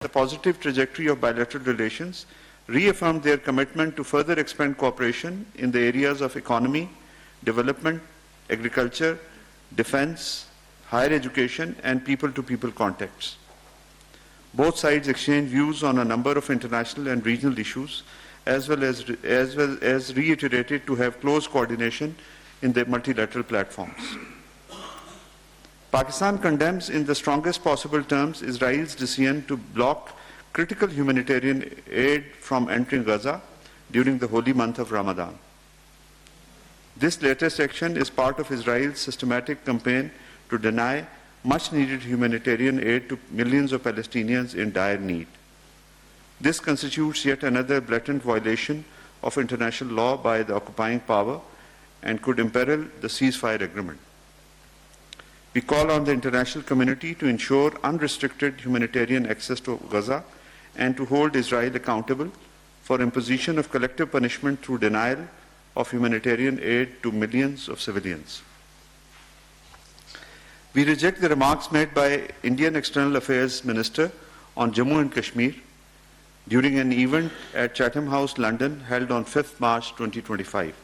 the positive trajectory of bilateral relations, reaffirmed their commitment to further expand cooperation in the areas of economy, development, agriculture, defense, higher education, and people-to-people contacts. Both sides exchanged views on a number of international and regional issues, as well as reiterated to have close coordination in their multilateral platforms. Pakistan condemns in the strongest possible terms Israel's decision to block critical humanitarian aid from entering Gaza during the holy month of Ramadan. This latest action is part of Israel's systematic campaign to deny much-needed humanitarian aid to millions of Palestinians in dire need. This constitutes yet another blatant violation of international law by the occupying power and could imperil the ceasefire agreement. We call on the international community to ensure unrestricted humanitarian access to Gaza and to hold Israel accountable for imposition of collective punishment through denial of humanitarian aid to millions of civilians. We reject the remarks made by Indian External Affairs Minister on Jammu and Kashmir during an event at Chatham House, London, held on 5th March 2025.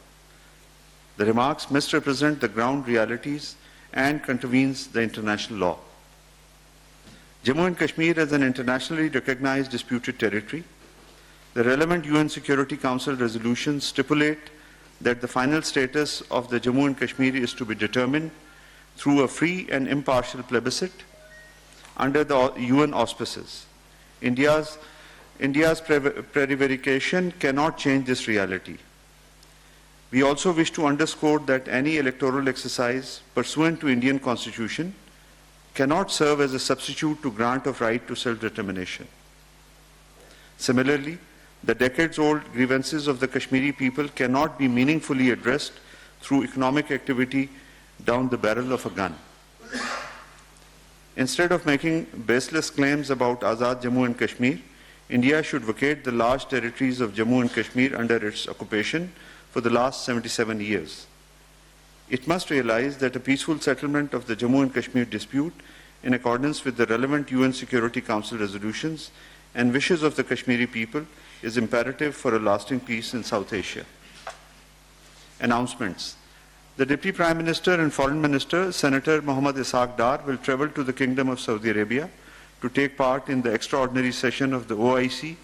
The remarks misrepresent the ground realities and contravenes the international law. Jammu and Kashmir is an internationally recognized disputed territory. The relevant UN Security Council resolutions stipulate that the final status of the Jammu and Kashmir is to be determined through a free and impartial plebiscite under the UN auspices. India's prevarication cannot change this reality. We also wish to underscore that any electoral exercise pursuant to Indian Constitution cannot serve as a substitute to grant of right to self-determination. Similarly, the decades-old grievances of the Kashmiri people cannot be meaningfully addressed through economic activity down the barrel of a gun. Instead of making baseless claims about Azad Jammu and Kashmir, India should vacate the large territories of Jammu and Kashmir under its occupation for the last 77 years. It must realize that a peaceful settlement of the Jammu and Kashmir dispute in accordance with the relevant UN Security Council resolutions and wishes of the Kashmiri people is imperative for a lasting peace in South Asia. Announcements. The Deputy Prime Minister and Foreign Minister, Senator Mohammad Ishaq Dar, will travel to the Kingdom of Saudi Arabia to take part in the extraordinary session of the OIC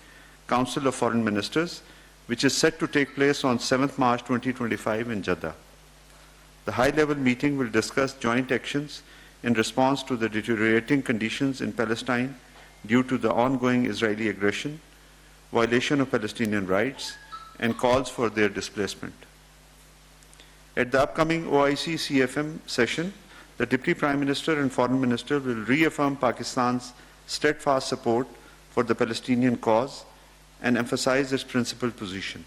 Council of Foreign Ministers, which is set to take place on 7th March 2025 in Jeddah. The high-level meeting will discuss joint actions in response to the deteriorating conditions in Palestine due to the ongoing Israeli aggression, violation of Palestinian rights, and calls for their displacement. At the upcoming OIC CFM session, the Deputy Prime Minister and Foreign Minister will reaffirm Pakistan's steadfast support for the Palestinian cause and emphasize its principled position.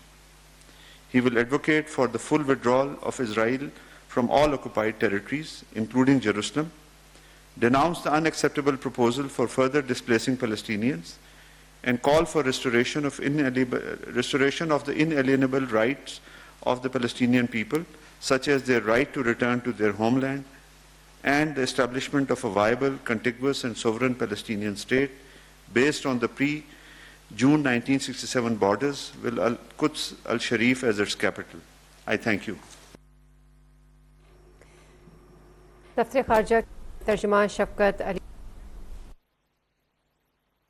He will advocate for the full withdrawal of Israel from all occupied territories, including Jerusalem, denounce the unacceptable proposal for further displacing Palestinians, and call for restoration of the inalienable rights of the Palestinian people, such as their right to return to their homeland and the establishment of a viable, contiguous and sovereign Palestinian state based on the pre-June 1967 borders with Al-Quds al-Sharif as its capital. I thank you. दफ्तर खारजा तर्जुमान शफकत अली